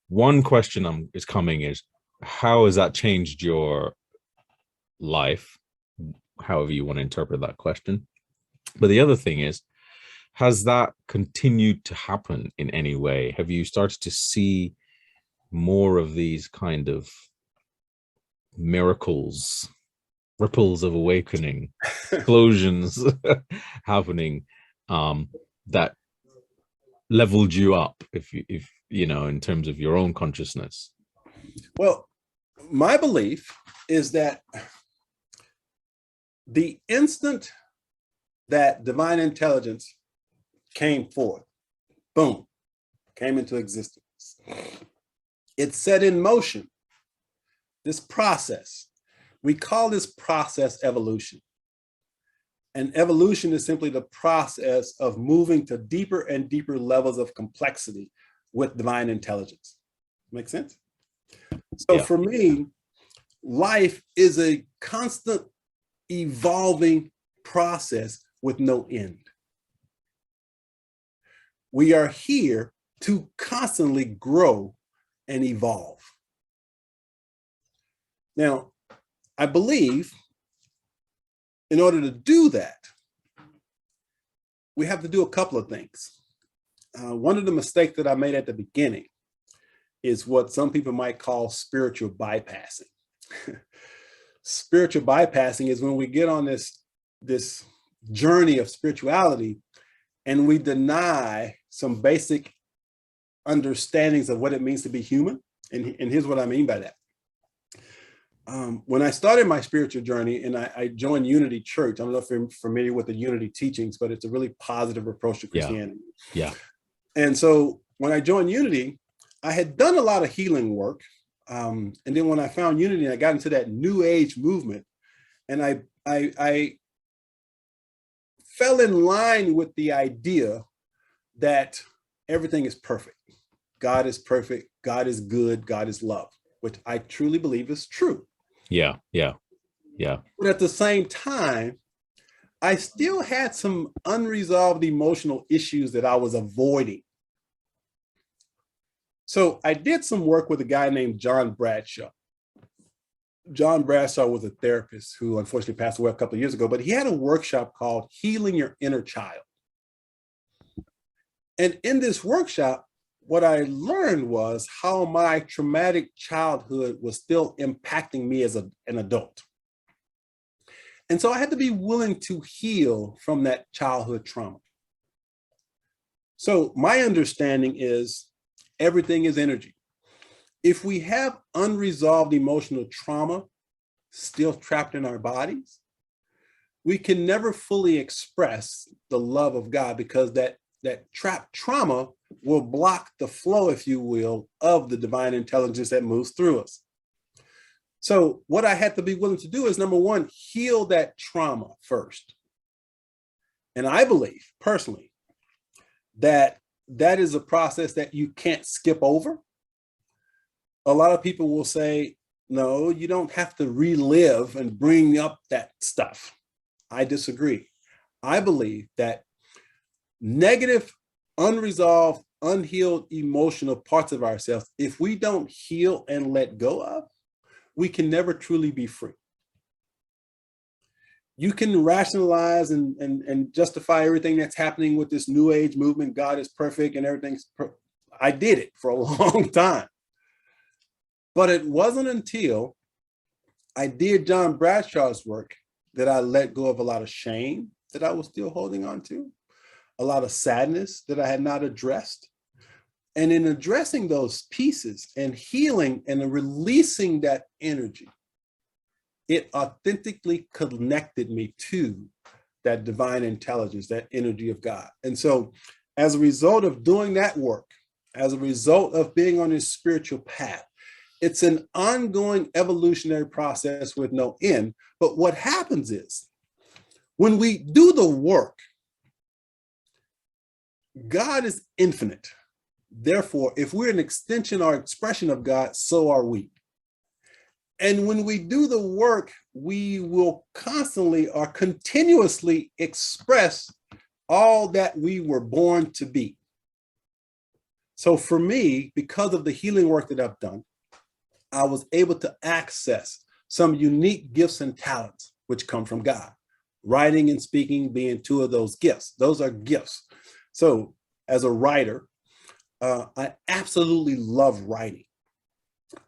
S2: One question is coming is, how has that changed your life? However you want to interpret that question. But the other thing is, has that continued to happen in any way? Have you started to see more of these kind of miracles, ripples of awakening, explosions happening that leveled you up, if in terms of your own consciousness?
S1: Well, my belief is that the instant that divine intelligence came forth, boom, came into existence, it set in motion this process. We call this process evolution. And evolution is simply the process of moving to deeper and deeper levels of complexity with divine intelligence. Make sense? So for me, life is a constant evolving process with no end. We are here to constantly grow and evolve. Now, I believe in order to do that, we have to do a couple of things. One of the mistakes that I made at the beginning is what some people might call spiritual bypassing. Spiritual bypassing is when we get on this journey of spirituality and we deny some basic understandings of what it means to be human. And here's what I mean by that. When I started my spiritual journey and I joined Unity Church, I don't know if you're familiar with the Unity teachings, but it's a really positive approach to Christianity.
S2: Yeah.
S1: And so when I joined Unity, I had done a lot of healing work. And then when I found Unity, I got into that New Age movement, and I fell in line with the idea that everything is perfect. God is perfect. God is good. God is love, which I truly believe is true.
S2: Yeah.
S1: But at the same time, I still had some unresolved emotional issues that I was avoiding. So I did some work with a guy named John Bradshaw. John Bradshaw was a therapist who unfortunately passed away a couple of years ago, but he had a workshop called Healing Your Inner Child. And in this workshop, what I learned was how my traumatic childhood was still impacting me as an adult. And so I had to be willing to heal from that childhood trauma. So my understanding is everything is energy. If we have unresolved emotional trauma still trapped in our bodies, we can never fully express the love of God, because that trapped trauma will block the flow, if you will, of the divine intelligence that moves through us. So what I had to be willing to do is, number one, heal that trauma first. And I believe personally that that is a process that you can't skip over. A lot of people will say, no, you don't have to relive and bring up that stuff. I disagree. I believe that negative, unresolved, unhealed emotional parts of ourselves, if we don't heal and let go of, we can never truly be free. You can rationalize and justify everything that's happening with this New Age movement. God is perfect and everything's I did it for a long time. But it wasn't until I did John Bradshaw's work that I let go of a lot of shame that I was still holding on to, a lot of sadness that I had not addressed. And in addressing those pieces and healing and releasing that energy, it authentically connected me to that divine intelligence, that energy of God. And so as a result of doing that work, as a result of being on this spiritual path, it's an ongoing evolutionary process with no end. But what happens is, when we do the work, God is infinite. Therefore, if we're an extension or expression of God, so are we. And when we do the work, we will constantly or continuously express all that we were born to be. So for me, because of the healing work that I've done, I was able to access some unique gifts and talents which come from God. Writing and speaking being two of those gifts. Those are gifts. So as a writer, I absolutely love writing.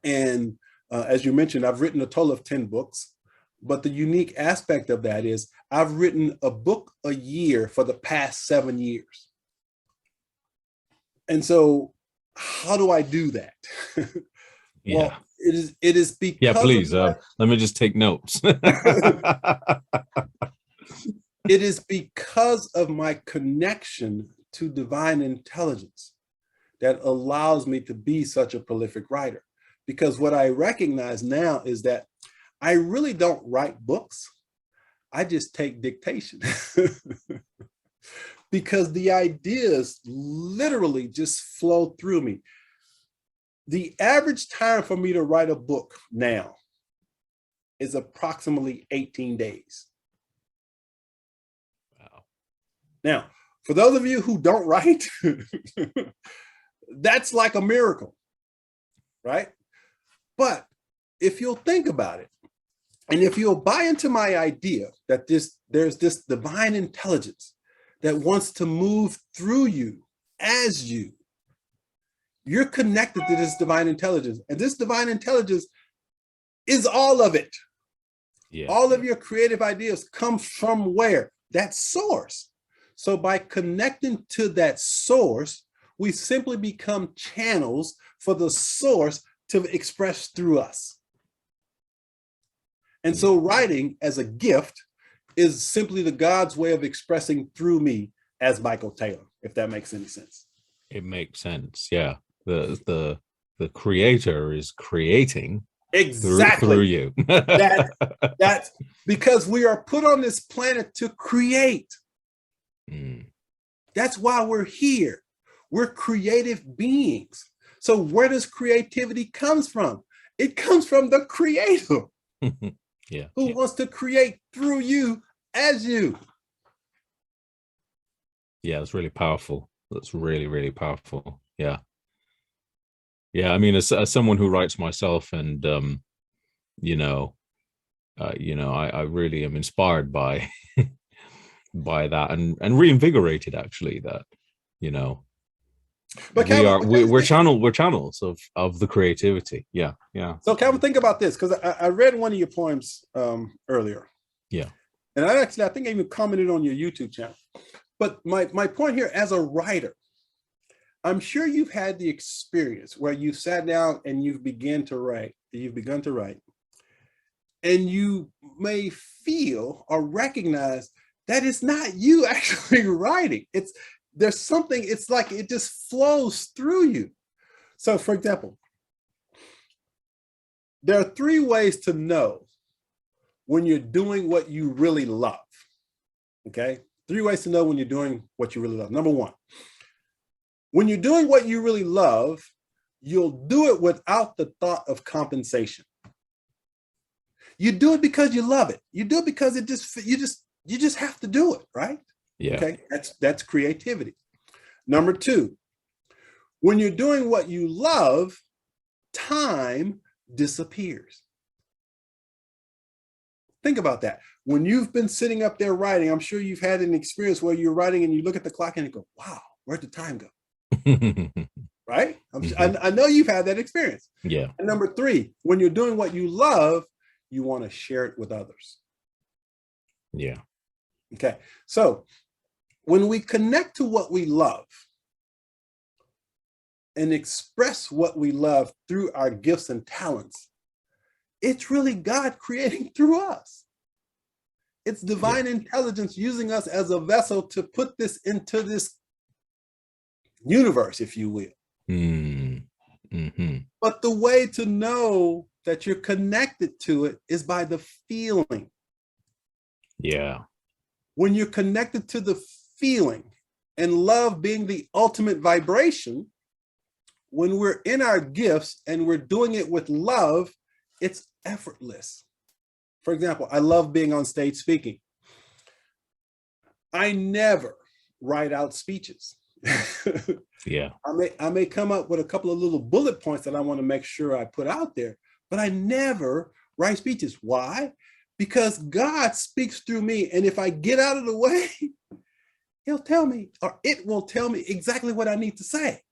S1: And as you mentioned, I've written a total of 10 books. But the unique aspect of that is I've written a book a year for the past 7 years. And so how do I do that?
S2: Yeah.
S1: Well, it is because
S2: yeah, please. Let me just take notes.
S1: It is because of my connection to divine intelligence that allows me to be such a prolific writer. Because what I recognize now is that I really don't write books. I just take dictation. Because the ideas literally just flow through me. The average time for me to write a book now is approximately 18 days.
S2: Wow.
S1: Now, for those of you who don't write, that's like a miracle, right? But if you'll think about it, and if you'll buy into my idea that there's this divine intelligence that wants to move through you as you're connected to this divine intelligence. And this divine intelligence is all of it. Yeah. All of your creative ideas come from where? That source. So by connecting to that source, we simply become channels for the source to express through us. And so writing as a gift is simply the God's way of expressing through me as Michael Taylor, if that makes any sense.
S2: It makes sense. Yeah. The creator is creating
S1: exactly
S2: through you.
S1: That's because we are put on this planet to create. That's why we're here. We're creative beings. So where does creativity comes from? It comes from the creator. Who wants to create through you as you.
S2: Yeah, it's really powerful. That's really, really powerful. Yeah. I mean, as someone who writes myself, and I really am inspired by by that, and reinvigorated, actually, that but Calvin, we're channels of the creativity. Yeah.
S1: So Calvin, think about this, because I read one of your poems earlier. And I think I even commented on your YouTube channel. But my point here, as a writer, I'm sure you've had the experience where you sat down and you've begun to write, and you may feel or recognize that it's not you actually writing. There's something, it's like it just flows through you. So for example, there are 3 ways to know when you're doing what you really love. Okay? 3 ways to know when you're doing what you really love. Number 1, when you're doing what you really love, you'll do it without the thought of compensation. You do it because you love it. You do it because you just have to do it, right?
S2: Yeah.
S1: Okay, that's creativity. Number 2, when you're doing what you love, time disappears. Think about that. When you've been sitting up there writing, I'm sure you've had an experience where you're writing and you look at the clock and you go, wow, where'd the time go? Right? I know you've had that experience.
S2: Yeah.
S1: And number 3, when you're doing what you love, you want to share it with others.
S2: Yeah.
S1: Okay. So when we connect to what we love and express what we love through our gifts and talents, it's really God creating through us. It's divine intelligence using us as a vessel to put this into this universe, if you will. But the way to know that you're connected to it is by the feeling.
S2: Yeah.
S1: When you're connected to the feeling, and love being the ultimate vibration, when we're in our gifts and we're doing it with love, it's effortless. For example, I love being on stage speaking. I never write out speeches.
S2: Yeah.
S1: I may come up with a couple of little bullet points that I want to make sure I put out there, but I never write speeches. Why? Because God speaks through me. And if I get out of the way, he'll tell me, or it will tell me exactly what I need to say.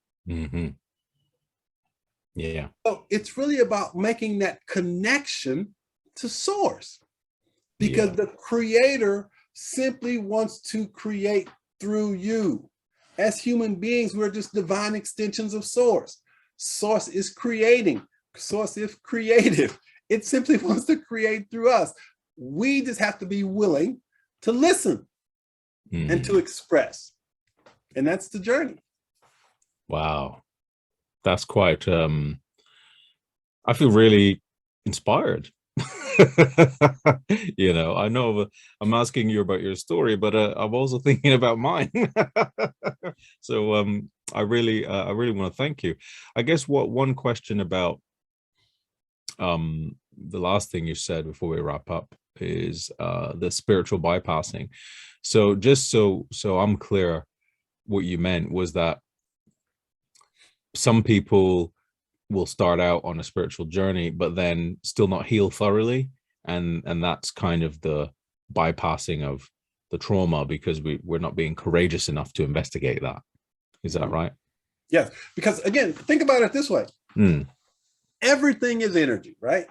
S2: Yeah.
S1: So it's really about making that connection to source, because the creator simply wants to create through you. As human beings, we're just divine extensions of source. Source is creating. Source is creative. It simply wants to create through us. We just have to be willing to listen and to express. And that's the journey.
S2: Wow. That's quite, I feel really inspired. I know I'm asking you about your story, but I'm also thinking about mine. So I really want to thank you. I guess one question about the last thing you said before we wrap up is the spiritual bypassing. So just so I'm clear, what you meant was that some people will start out on a spiritual journey, but then still not heal thoroughly. And that's kind of the bypassing of the trauma, because we're not being courageous enough to investigate that. Is that right?
S1: Yes, because again, think about it this way. Everything is energy, right?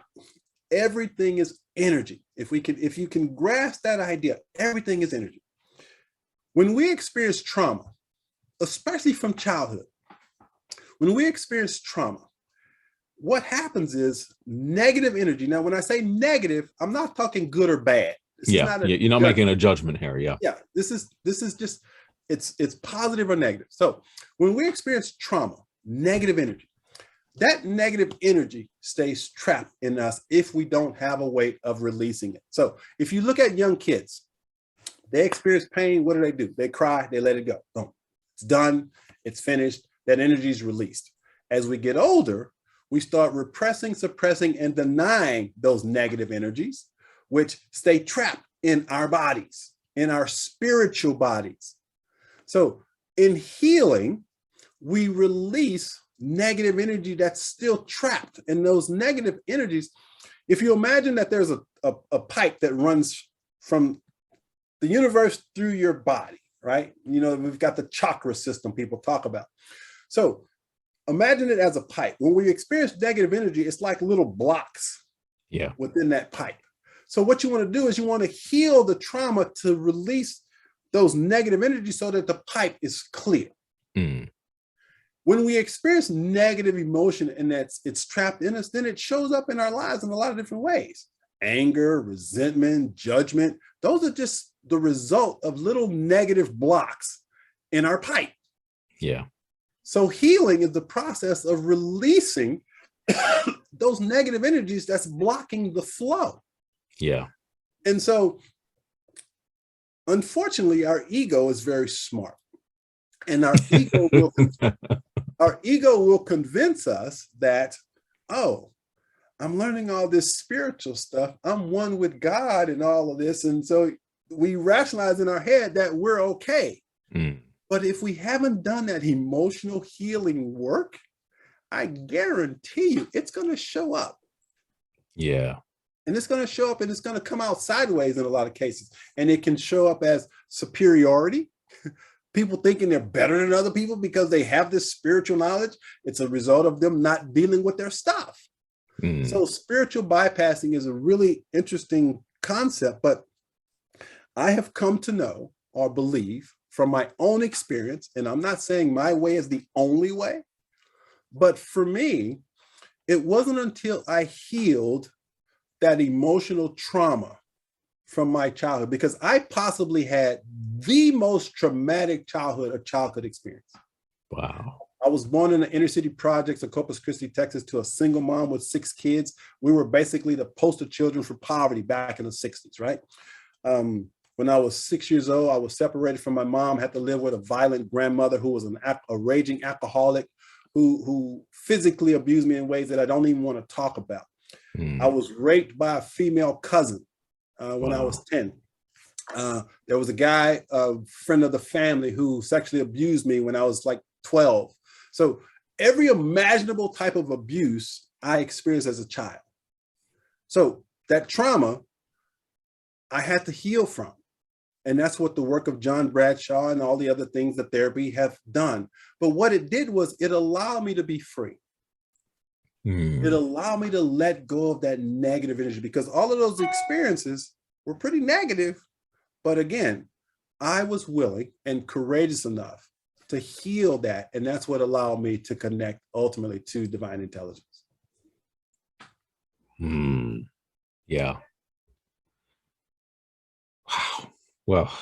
S1: Everything is energy. If you can grasp that idea, everything is energy. When we experience trauma, especially from childhood, when we experience trauma, what happens is negative energy. Now, when I say negative, I'm not talking good or bad.
S2: You're not making a judgment here. Yeah.
S1: This is just, it's positive or negative. So when we experience trauma, negative energy, that negative energy stays trapped in us if we don't have a way of releasing it. So if you look at young kids, they experience pain. What do? They cry, they let it go. Boom. It's done. It's finished. That energy is released. As we get older, we start repressing, suppressing, and denying those negative energies, which stay trapped in our bodies, in our spiritual bodies. So in healing, we release negative energy that's still trapped. And those negative energies, if you imagine that there's a pipe that runs from the universe through your body, right? You know, we've got the chakra system people talk about. So imagine it as a pipe. When we experience negative energy, it's like little blocks within that pipe. So what you want to do is you want to heal the trauma to release those negative energies so that the pipe is clear. When we experience negative emotion and it's trapped in us, then it shows up in our lives in a lot of different ways. Anger, resentment, judgment. Those are just the result of little negative blocks in our pipe.
S2: Yeah.
S1: So healing is the process of releasing those negative energies that's blocking the flow.
S2: Yeah.
S1: And so, unfortunately, our ego is very smart. And our ego will convince us that, oh, I'm learning all this spiritual stuff. I'm one with God and all of this. And so we rationalize in our head that we're okay. But if we haven't done that emotional healing work, I guarantee you it's going to show up.
S2: Yeah.
S1: And it's going to show up and it's going to come out sideways in a lot of cases. And it can show up as superiority. People thinking they're better than other people because they have this spiritual knowledge. It's a result of them not dealing with their stuff. So spiritual bypassing is a really interesting concept, but I have come to know or believe from my own experience, and I'm not saying my way is the only way, but for me, it wasn't until I healed that emotional trauma from my childhood, because I possibly had the most traumatic childhood experience.
S2: Wow.
S1: I was born in the inner city projects of Corpus Christi, Texas, to a single mom with 6 kids. We were basically the poster children for poverty back in the 60s, right? When I was 6 years old, I was separated from my mom, had to live with a violent grandmother who was a raging alcoholic who physically abused me in ways that I don't even want to talk about. I was raped by a female cousin when I was 10. There was a guy, a friend of the family, who sexually abused me when I was like 12. So every imaginable type of abuse I experienced as a child. So that trauma I had to heal from. And that's what the work of John Bradshaw and all the other things that therapy have done. But what it did was it allowed me to be free. It allowed me to let go of that negative energy, because all of those experiences were pretty negative. But again, I was willing and courageous enough to heal that. And that's what allowed me to connect ultimately to divine intelligence.
S2: Yeah. Wow. Well,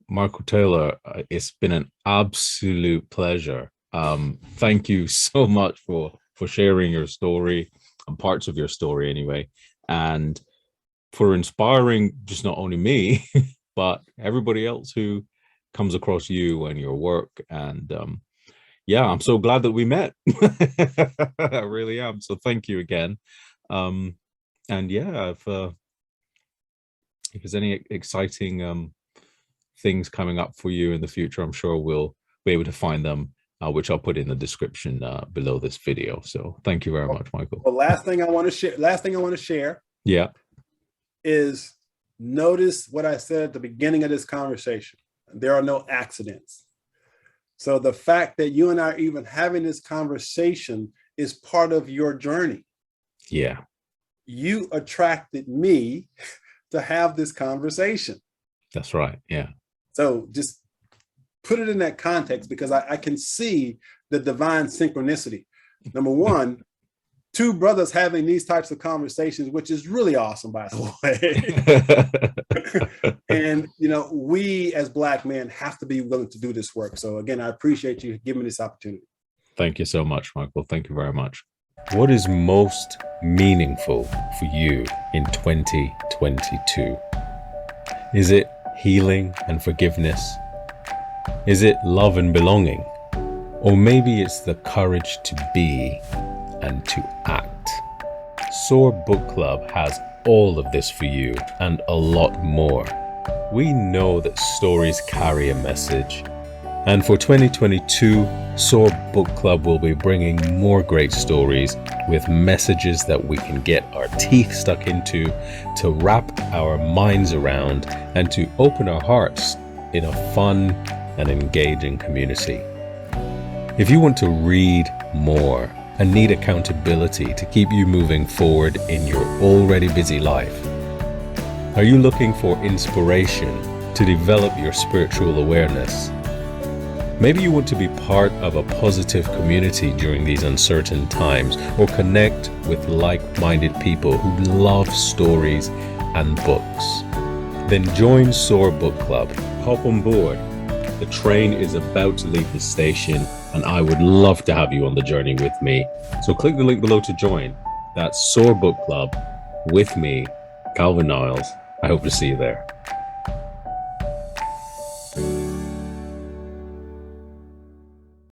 S2: Michael Taylor, it's been an absolute pleasure. Thank you so much for sharing your story, and parts of your story anyway, and for inspiring just not only me, but everybody else who comes across you and your work. And yeah, I'm so glad that we met. I really am. So thank you again. And yeah, if there's any exciting things coming up for you in the future, I'm sure we'll be able to find them, which I'll put in the description below this video. So thank you very much, Michael.
S1: The last thing I want to share
S2: yeah,
S1: is notice what I said at the beginning of this conversation. There are no accidents. So the fact that you and I are even having this conversation is part of your journey.
S2: Yeah.
S1: You attracted me to have this conversation.
S2: That's right. Yeah.
S1: So just put it in that context, because I can see the divine synchronicity. Number one, two brothers having these types of conversations, which is really awesome, by the way. And, we as Black men have to be willing to do this work. So again, I appreciate you giving me this opportunity.
S2: Thank you so much, Michael. Thank you very much. What is most meaningful for you in 2022? Is it healing and forgiveness? Is it love and belonging? Or maybe it's the courage to be and to act. SOAR Book Club has all of this for you and a lot more. We know that stories carry a message. And for 2022, SOAR Book Club will be bringing more great stories with messages that we can get our teeth stuck into, to wrap our minds around, and to open our hearts in a fun and engaging community. If you want to read more and need accountability to keep you moving forward in your already busy life, are you looking for inspiration to develop your spiritual awareness? Maybe you want to be part of a positive community during these uncertain times, or connect with like-minded people who love stories and books. Then join SOAR Book Club. Hop on board. The train is about to leave the station, and I would love to have you on the journey with me. So click the link below to join. That's SOAR Book Club with me, Calvin Niles. I hope to see you there.